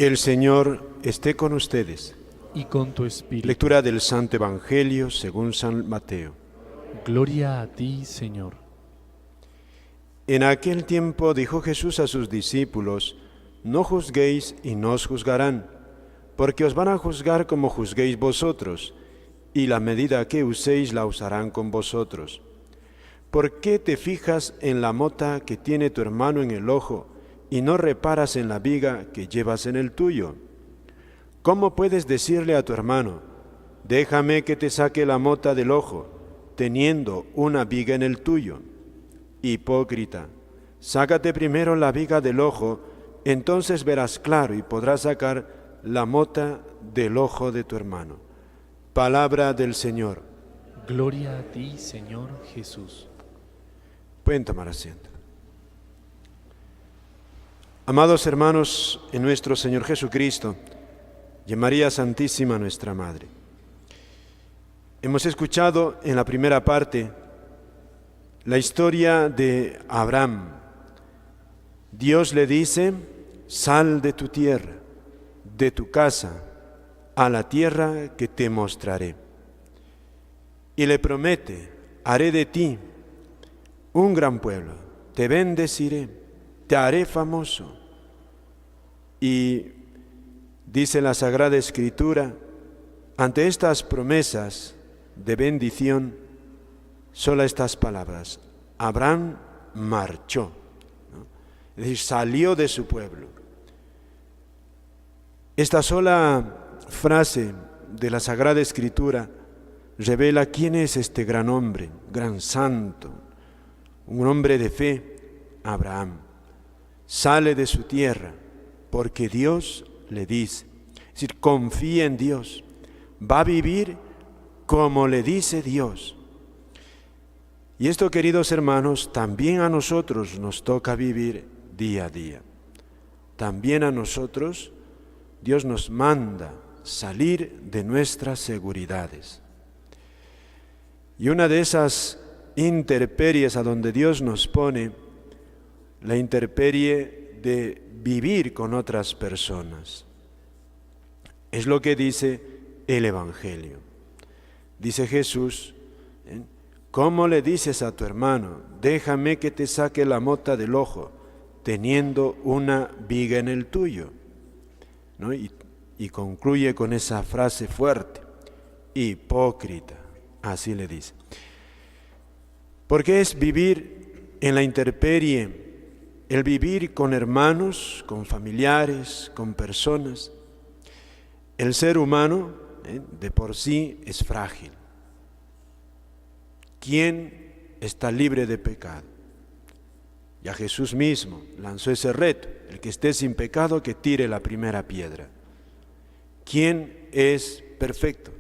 El Señor esté con ustedes. Y con tu espíritu. Lectura del Santo Evangelio según San Mateo. Gloria a ti, Señor. En aquel tiempo dijo Jesús a sus discípulos: No juzguéis y no os juzgarán, porque os van a juzgar como juzguéis vosotros, y la medida que uséis la usarán con vosotros. ¿Por qué te fijas en la mota que tiene tu hermano en el ojo y no reparas en la viga que llevas en el tuyo? ¿Cómo puedes decirle a tu hermano: déjame que te saque la mota del ojo, teniendo una viga en el tuyo? Hipócrita, sácate primero la viga del ojo, entonces verás claro y podrás sacar la mota del ojo de tu hermano. Palabra del Señor. Gloria a ti, Señor Jesús. Pueden tomar asiento. Amados hermanos en nuestro Señor Jesucristo y en María Santísima nuestra Madre, hemos escuchado en la primera parte la historia de Abraham. Dios le dice: sal de tu tierra, de tu casa, a la tierra que te mostraré. Y le promete: haré de ti un gran pueblo, te bendeciré, te haré famoso. Y dice la Sagrada Escritura, ante estas promesas de bendición, solo estas palabras: Abraham marchó, ¿no? Es decir, salió de su pueblo. Esta sola frase de la Sagrada Escritura revela quién es este gran hombre, gran santo, un hombre de fe, Abraham. Sale de su tierra porque Dios le dice, es decir, confía en Dios, va a vivir como le dice Dios. Y esto, queridos hermanos, también a nosotros nos toca vivir día a día. También a nosotros Dios nos manda salir de nuestras seguridades. Y una de esas intemperies a donde Dios nos pone, la intemperie de vivir con otras personas. Es lo que dice el Evangelio. Dice Jesús: ¿cómo le dices a tu hermano: déjame que te saque la mota del ojo, teniendo una viga en el tuyo? ¿No? Y concluye con esa frase fuerte: hipócrita, así le dice. Porque es vivir en la intemperie, el vivir con hermanos, con familiares, con personas. El ser humano de por sí es frágil. ¿Quién está libre de pecado? Ya Jesús mismo lanzó ese reto: el que esté sin pecado, que tire la primera piedra. ¿Quién es perfecto?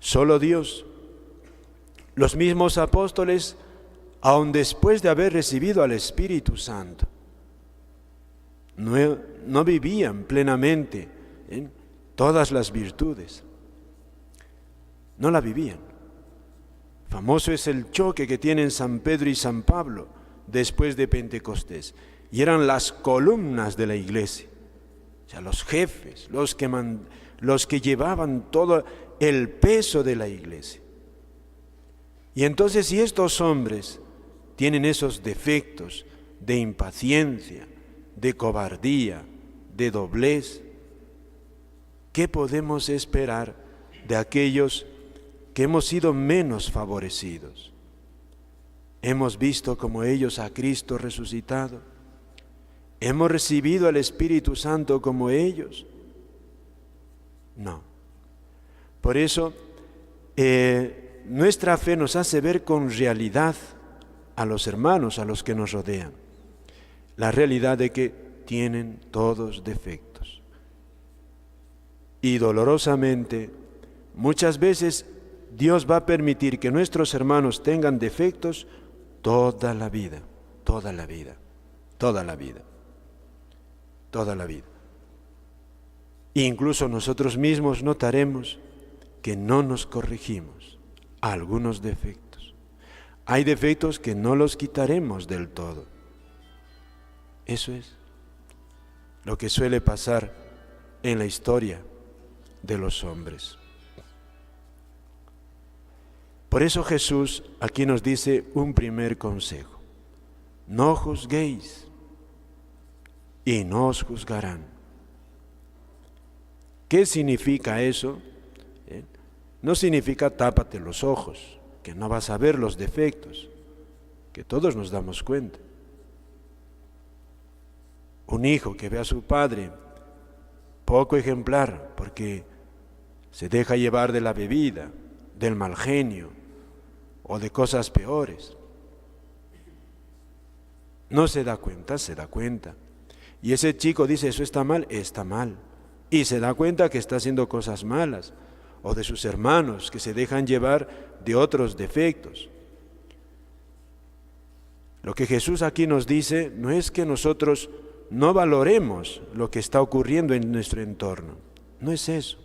Solo Dios. Los mismos apóstoles, aun después de haber recibido al Espíritu Santo, no vivían plenamente en todas las virtudes. No la vivían. Famoso es el choque que tienen San Pedro y San Pablo después de Pentecostés. Y eran las columnas de la iglesia. O sea, los jefes, los que llevaban todo el peso de la iglesia. Y entonces, si estos hombres tienen esos defectos de impaciencia, de cobardía, de doblez, ¿qué podemos esperar de aquellos que hemos sido menos favorecidos? ¿Hemos visto como ellos a Cristo resucitado? ¿Hemos recibido al Espíritu Santo como ellos? No. Por eso, nuestra fe nos hace ver con realidad a los hermanos, a los que nos rodean, la realidad de que tienen todos defectos. Y dolorosamente, muchas veces Dios va a permitir que nuestros hermanos tengan defectos toda la vida, toda la vida, toda la vida, toda la vida. E incluso nosotros mismos notaremos que no nos corregimos algunos defectos. Hay defectos que no los quitaremos del todo. Eso es. lo que suele pasar en la historia de los hombres. Por eso Jesús aquí nos dice un primer consejo: no juzguéis y no os juzgarán. ¿Qué significa eso? No significa tápate los ojos, que no vas a ver los defectos, que todos nos damos cuenta. Un hijo que ve a su padre poco ejemplar porque se deja llevar de la bebida, del mal genio o de cosas peores. No se da cuenta, se da cuenta. Y ese chico dice, eso está mal, está mal. Y se da cuenta que está haciendo cosas malas, o de sus hermanos que se dejan llevar de otros defectos. Lo que Jesús aquí nos dice no es que nosotros no valoremos lo que está ocurriendo en nuestro entorno, no es eso.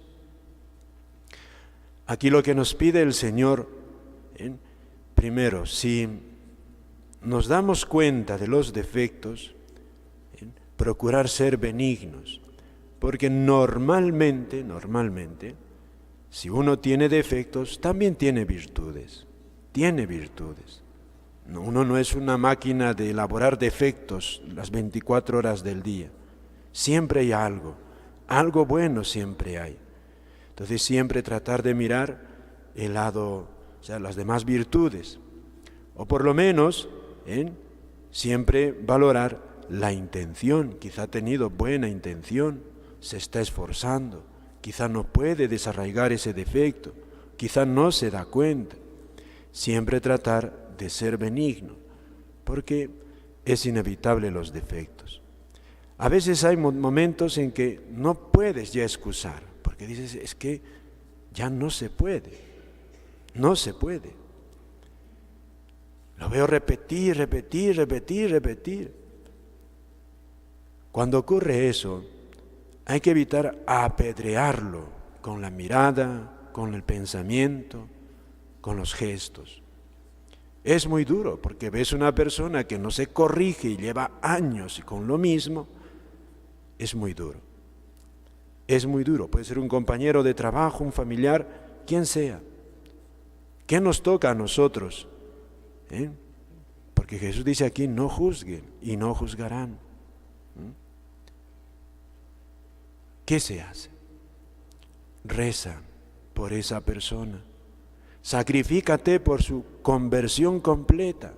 Aquí lo que nos pide el Señor, primero, si nos damos cuenta de los defectos, procurar ser benignos, porque normalmente, si uno tiene defectos, también tiene virtudes. Uno no es una máquina de elaborar defectos las 24 horas del día. Siempre hay algo bueno siempre hay. Entonces siempre tratar de mirar el lado, o sea, las demás virtudes. O por lo menos, siempre valorar la intención. Quizá ha tenido buena intención, se está esforzando. Quizá no puede desarraigar ese defecto, quizá no se da cuenta. Siempre tratar de ser benigno, porque es inevitable los defectos. A veces hay momentos en que no puedes ya excusar, porque dices, es que ya no se puede. Lo veo repetir. Cuando ocurre eso, hay que evitar apedrearlo con la mirada, con el pensamiento, con los gestos. Es muy duro porque ves una persona que no se corrige y lleva años con lo mismo. Es muy duro. Puede ser un compañero de trabajo, un familiar, quien sea. ¿Qué nos toca a nosotros? Porque Jesús dice aquí, no juzguen y no juzgarán. ¿Qué se hace? Reza por esa persona. Sacrifícate por su conversión completa.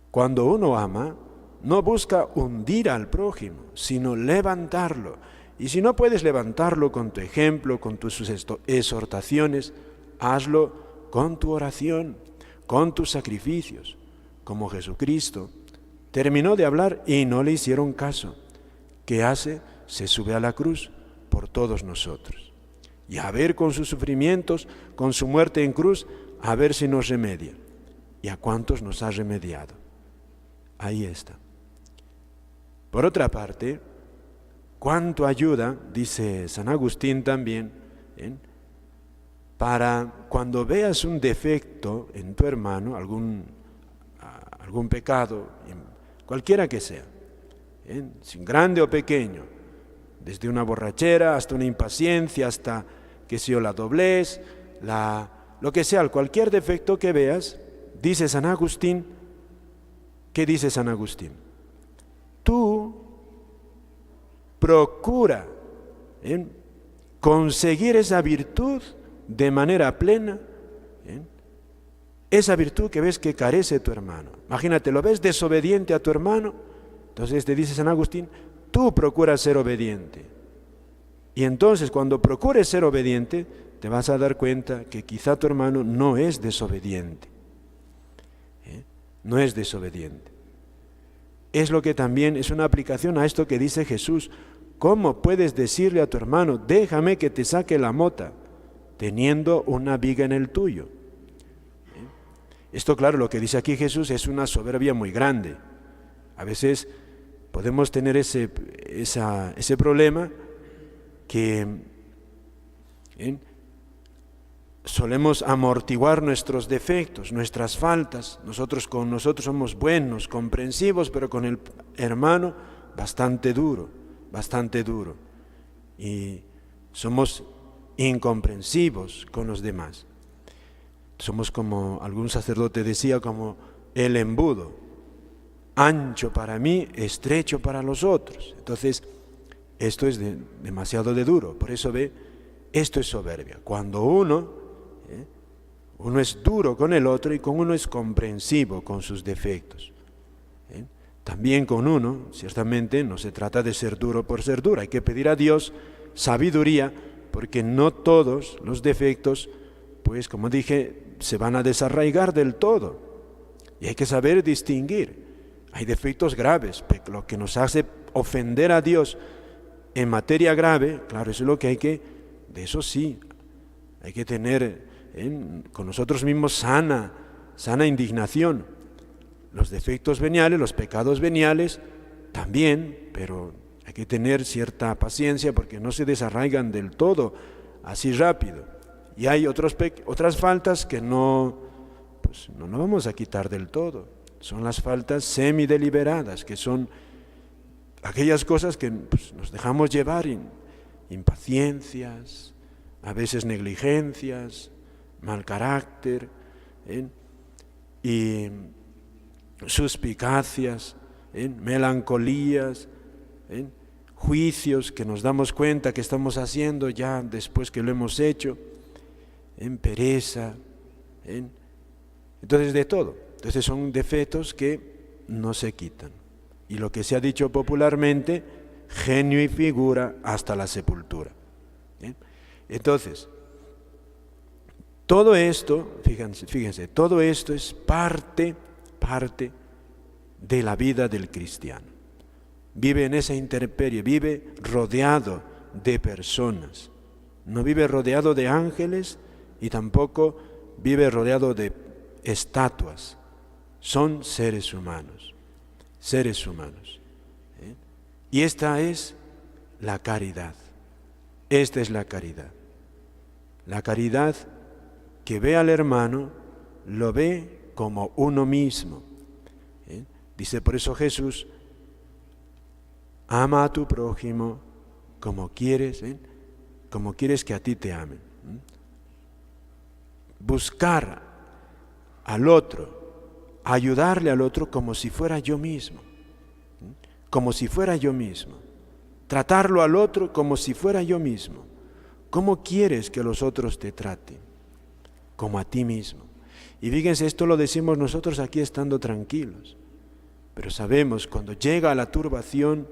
Cuando uno ama, no busca hundir al prójimo, sino levantarlo. Y si no puedes levantarlo con tu ejemplo, con tus exhortaciones, hazlo con tu oración, con tus sacrificios. Como Jesucristo terminó de hablar y no le hicieron caso. ¿Qué hace? Se sube a la cruz por todos nosotros. Y a ver con sus sufrimientos, con su muerte en cruz, a ver si nos remedia. ¿Y a cuántos nos ha remediado? Ahí está. Por otra parte, cuánto ayuda, dice San Agustín también, para cuando veas un defecto en tu hermano, algún pecado, cualquiera que sea, sin grande o pequeño, desde una borrachera hasta una impaciencia, hasta la doblez, lo que sea, cualquier defecto que veas, dice San Agustín, ¿qué dice San Agustín? Tú procura conseguir esa virtud de manera plena, esa virtud que ves que carece tu hermano. Imagínate, lo ves desobediente a tu hermano, entonces te dice San Agustín, tú procuras ser obediente. Y entonces cuando procures ser obediente, te vas a dar cuenta que quizá tu hermano no es desobediente. No es desobediente. Es lo que también es una aplicación a esto que dice Jesús. ¿Cómo puedes decirle a tu hermano, déjame que te saque la mota, teniendo una viga en el tuyo? Esto, claro, lo que dice aquí Jesús es una soberbia muy grande. A veces podemos tener ese problema que solemos amortiguar nuestros defectos, nuestras faltas. Nosotros somos buenos, comprensivos, pero con el hermano bastante duro. bastante duro y somos incomprensivos con los demás. Somos, como algún sacerdote decía, como el embudo, ancho para mí, estrecho para los otros. Entonces, esto es demasiado duro. Por eso esto es soberbia. Cuando uno es duro con el otro y con uno es comprensivo con sus defectos. También con uno, ciertamente, no se trata de ser duro por ser duro. Hay que pedir a Dios sabiduría, porque no todos los defectos, pues como dije, se van a desarraigar del todo. Y hay que saber distinguir. Hay defectos graves, lo que nos hace ofender a Dios en materia grave, claro, eso es lo que de eso sí, hay que tener con nosotros mismos sana indignación. Los defectos veniales, los pecados veniales, también, pero hay que tener cierta paciencia porque no se desarraigan del todo así rápido. Y hay otras faltas que no vamos a quitar del todo. Son las faltas semideliberadas, que son aquellas cosas que nos dejamos llevar, impaciencias, a veces negligencias, mal carácter, y suspicacias, melancolías, juicios que nos damos cuenta que estamos haciendo ya después que lo hemos hecho, pereza, entonces de todo. Entonces son defectos que no se quitan. Y lo que se ha dicho popularmente, genio y figura hasta la sepultura. Entonces, todo esto, fíjense, todo esto es parte de la vida del cristiano. Vive en esa intemperie, vive rodeado de personas. No vive rodeado de ángeles y tampoco vive rodeado de estatuas. Son seres humanos. Y esta es la caridad. Esta es la caridad. La caridad que ve al hermano, lo ve como uno mismo. Dice por eso Jesús, ama a tu prójimo como quieres que a ti te amen. Buscar al otro, ayudarle al otro como si fuera yo mismo. Tratarlo al otro como si fuera yo mismo. ¿Cómo quieres que los otros te traten? Como a ti mismo. Y fíjense, esto lo decimos nosotros aquí estando tranquilos. Pero sabemos cuando llega la turbación,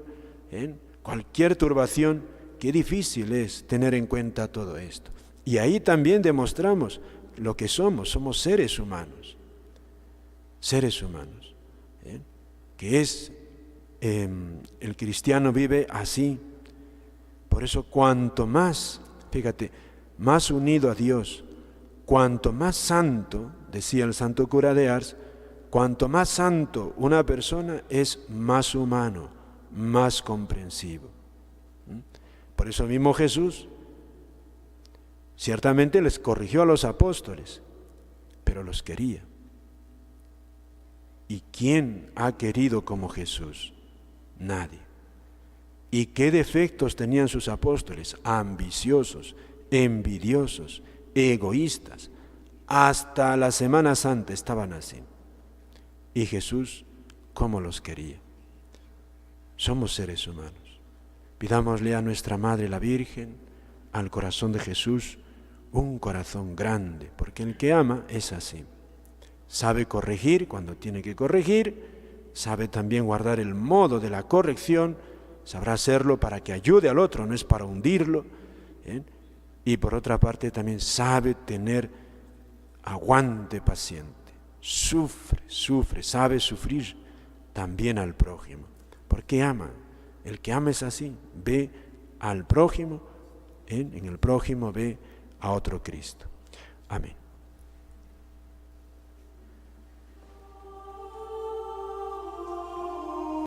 cualquier turbación, qué difícil es tener en cuenta todo esto. Y ahí también demostramos lo que somos seres humanos. Que es, el cristiano vive así. Por eso cuanto más, fíjate, más unido a Dios, cuanto más santo, decía el santo cura de Ars, cuanto más santo una persona es más humano, más comprensivo. Por eso mismo Jesús ciertamente les corrigió a los apóstoles, pero los quería. ¿Y quién ha querido como Jesús? Nadie. ¿Y qué defectos tenían sus apóstoles? Ambiciosos, envidiosos, egoístas. Hasta la Semana Santa estaban así. Y Jesús, ¿cómo los quería? Somos seres humanos. Pidámosle a nuestra Madre la Virgen, al corazón de Jesús, un corazón grande, porque el que ama es así. Sabe corregir cuando tiene que corregir, sabe también guardar el modo de la corrección, sabrá hacerlo para que ayude al otro, no es para hundirlo, y por otra parte también sabe tener aguante paciente, sufre, sabe sufrir también al prójimo, porque ama. El que ama es así, ve al prójimo, en el prójimo ve a otro Cristo. Amén.